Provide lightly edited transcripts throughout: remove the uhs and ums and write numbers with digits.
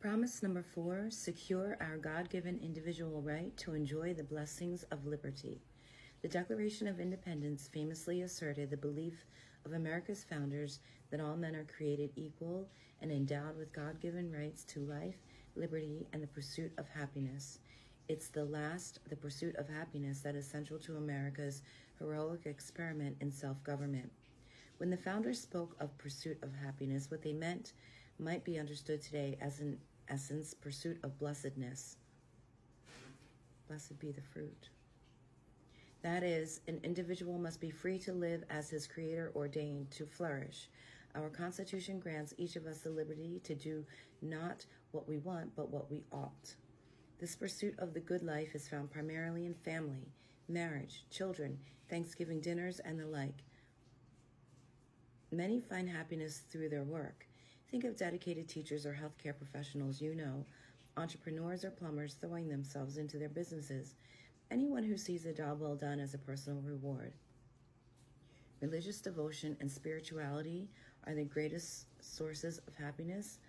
Promise number 4, secure our God-given individual right to enjoy the blessings of liberty. The Declaration of Independence famously asserted the belief of America's founders that all men are created equal and endowed with God-given rights to life, liberty, and the pursuit of happiness. It's the pursuit of happiness, that is central to America's heroic experiment in self-government. When the founders spoke of pursuit of happiness, what they meant might be understood today as, in essence, pursuit of blessedness. Blessed be the fruit. That is, an individual must be free to live as his Creator ordained to flourish. Our Constitution grants each of us the liberty to do not what we want, but what we ought. This pursuit of the good life is found primarily in family, marriage, children, Thanksgiving dinners, and the like. Many find happiness through their work. Think of dedicated teachers or healthcare professionals you know, entrepreneurs or plumbers throwing themselves into their businesses. Anyone who sees a job well done as a personal reward. Religious devotion and spirituality are the greatest sources of happiness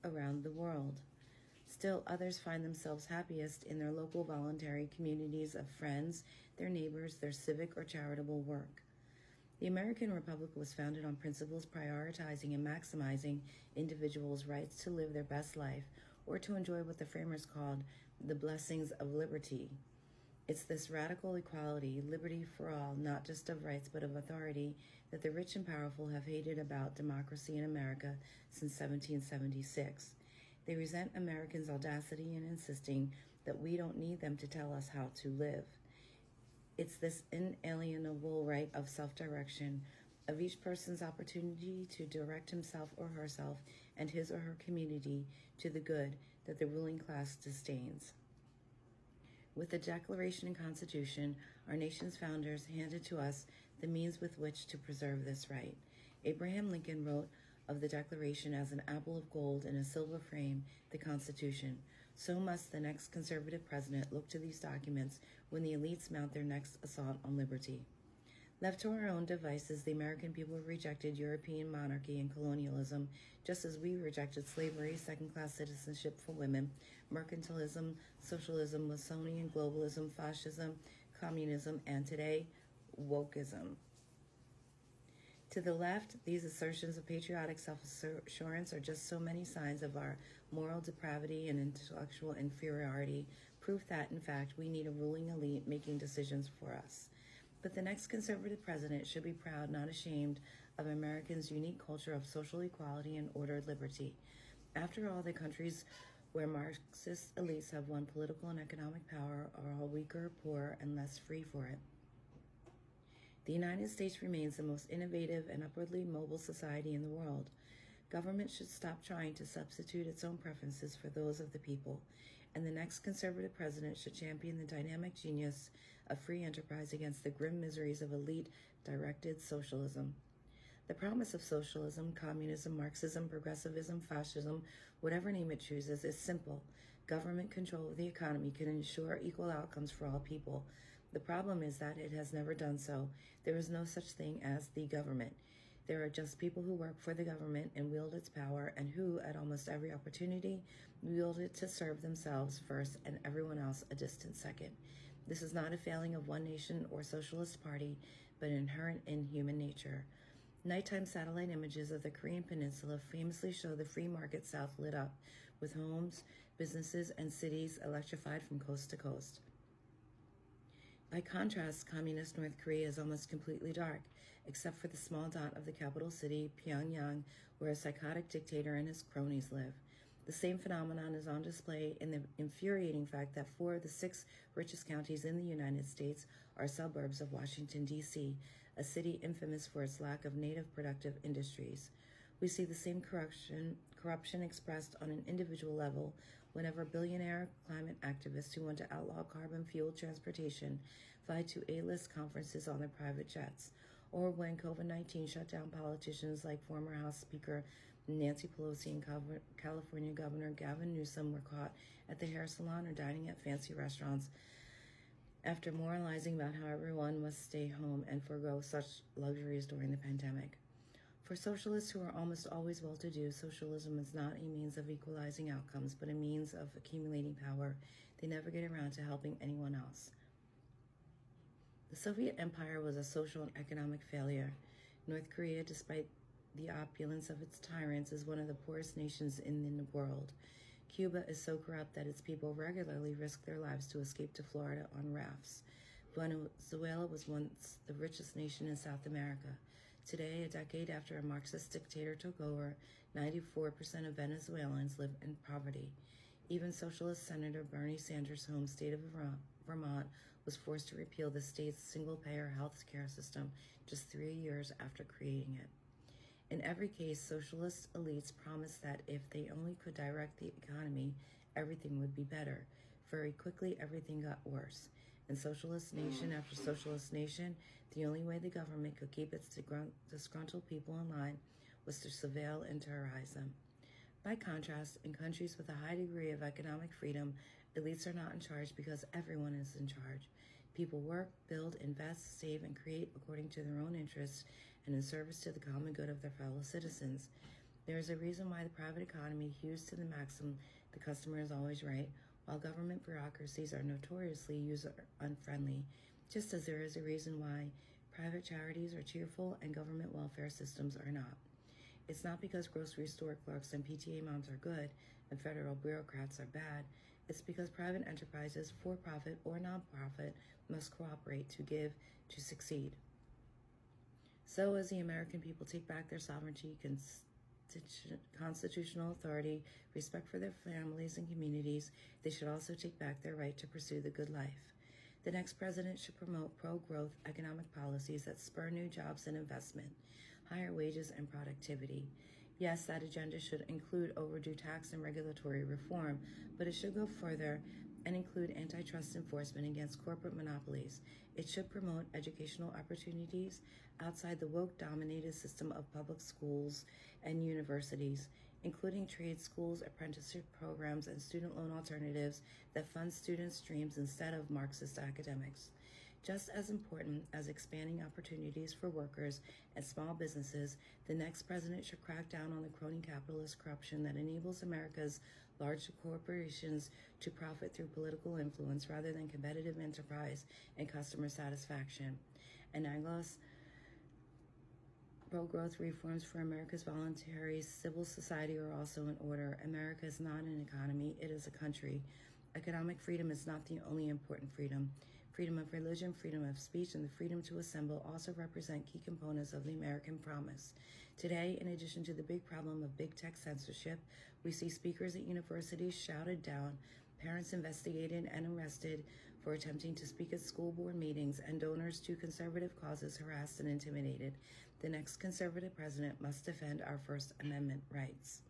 around the world. Still, others find themselves happiest in their local voluntary communities of friends, their neighbors, their civic or charitable work. The American Republic was founded on principles prioritizing and maximizing individuals' rights to live their best life, or to enjoy what the framers called the blessings of liberty. It's this radical equality, liberty for all, not just of rights but of authority, that the rich and powerful have hated about democracy in America since 1776. They resent Americans' audacity in insisting that we don't need them to tell us how to live. It's this inalienable right of self-direction, of each person's opportunity to direct himself or herself and his or her community to the good, that the ruling class disdains. With the Declaration and Constitution, our nation's founders handed to us the means with which to preserve this right. Abraham Lincoln wrote of the Declaration as an apple of gold in a silver frame, the Constitution. So must the next conservative president look to these documents when the elites mount their next assault on liberty. Left to our own devices, the American people rejected European monarchy and colonialism, just as we rejected slavery, second-class citizenship for women, mercantilism, socialism, Masonian globalism, fascism, communism, and today, wokeism. To the left, these assertions of patriotic self-assurance are just so many signs of our moral depravity and intellectual inferiority, proof that, in fact, we need a ruling elite making decisions for us. But the next conservative president should be proud, not ashamed, of Americans' unique culture of social equality and ordered liberty. After all, the countries where Marxist elites have won political and economic power are all weaker, poorer, and less free for it. The United States remains the most innovative and upwardly mobile society in the world. Government should stop trying to substitute its own preferences for those of the people, and the next conservative president should champion the dynamic genius of free enterprise against the grim miseries of elite-directed socialism. The promise of socialism, communism, Marxism, progressivism, fascism, whatever name it chooses, is simple. Government control of the economy can ensure equal outcomes for all people. The problem is that it has never done so. There is no such thing as the government. There are just people who work for the government and wield its power, and who, at almost every opportunity, wield it to serve themselves first and everyone else a distant second. This is not a failing of one nation or socialist party, but inherent in human nature. Nighttime satellite images of the Korean Peninsula famously show the free market south lit up, with homes, businesses, and cities electrified from coast to coast. By contrast, communist North Korea is almost completely dark, except for the small dot of the capital city, Pyongyang, where a psychotic dictator and his cronies live. The same phenomenon is on display in the infuriating fact that 4 of the 6 richest counties in the United States are suburbs of Washington, D.C., a city infamous for its lack of native productive industries. We see the same corruption expressed on an individual level whenever billionaire climate activists who want to outlaw carbon-fueled transportation fly to A-list conferences on their private jets, or when COVID-19 shut down politicians like former House Speaker Nancy Pelosi and California Governor Gavin Newsom were caught at the hair salon or dining at fancy restaurants after moralizing about how everyone must stay home and forego such luxuries during the pandemic. For socialists who are almost always well-to-do, socialism is not a means of equalizing outcomes, but a means of accumulating power. They never get around to helping anyone else. The Soviet Empire was a social and economic failure. North Korea, despite the opulence of its tyrants, is one of the poorest nations in the world. Cuba is so corrupt that its people regularly risk their lives to escape to Florida on rafts. Venezuela was once the richest nation in South America. Today, a decade after a Marxist dictator took over, 94% of Venezuelans live in poverty. Even Socialist Senator Bernie Sanders' home state of Vermont was forced to repeal the state's single-payer health care system just 3 years after creating it. In every case, socialist elites promised that if they only could direct the economy, everything would be better. Very quickly, everything got worse. In socialist nation after socialist nation, the only way the government could keep its disgruntled people in line was to surveil and terrorize them. By contrast, in countries with a high degree of economic freedom, elites are not in charge because everyone is in charge. People work, build, invest, save, and create according to their own interests and in service to the common good of their fellow citizens. There is a reason why the private economy hews to the maxim the customer is always right, while government bureaucracies are notoriously user-unfriendly, just as there is a reason why private charities are cheerful and government welfare systems are not. It's not because grocery store clerks and PTA moms are good and federal bureaucrats are bad. It's because private enterprises, for-profit or non-profit, must cooperate to give to succeed. So as the American people take back their sovereignty, constitutional authority, respect for their families and communities, they should also take back their right to pursue the good life. The next president should promote pro-growth economic policies that spur new jobs and investment, higher wages and productivity. Yes, that agenda should include overdue tax and regulatory reform, but it should go further and include antitrust enforcement against corporate monopolies. It should promote educational opportunities outside the woke-dominated system of public schools and universities, including trade schools, apprenticeship programs, and student loan alternatives that fund students' dreams instead of Marxist academics. Just as important as expanding opportunities for workers and small businesses, the next president should crack down on the crony capitalist corruption that enables America's large corporations to profit through political influence rather than competitive enterprise and customer satisfaction. Analogous pro-growth reforms for America's voluntary civil society are also in order. America is not an economy, it is a country. Economic freedom is not the only important freedom. Freedom of religion, freedom of speech, and the freedom to assemble also represent key components of the American promise. Today, in addition to the big problem of big tech censorship, we see speakers at universities shouted down, parents investigated and arrested for attempting to speak at school board meetings, and donors to conservative causes harassed and intimidated. The next conservative president must defend our First Amendment rights.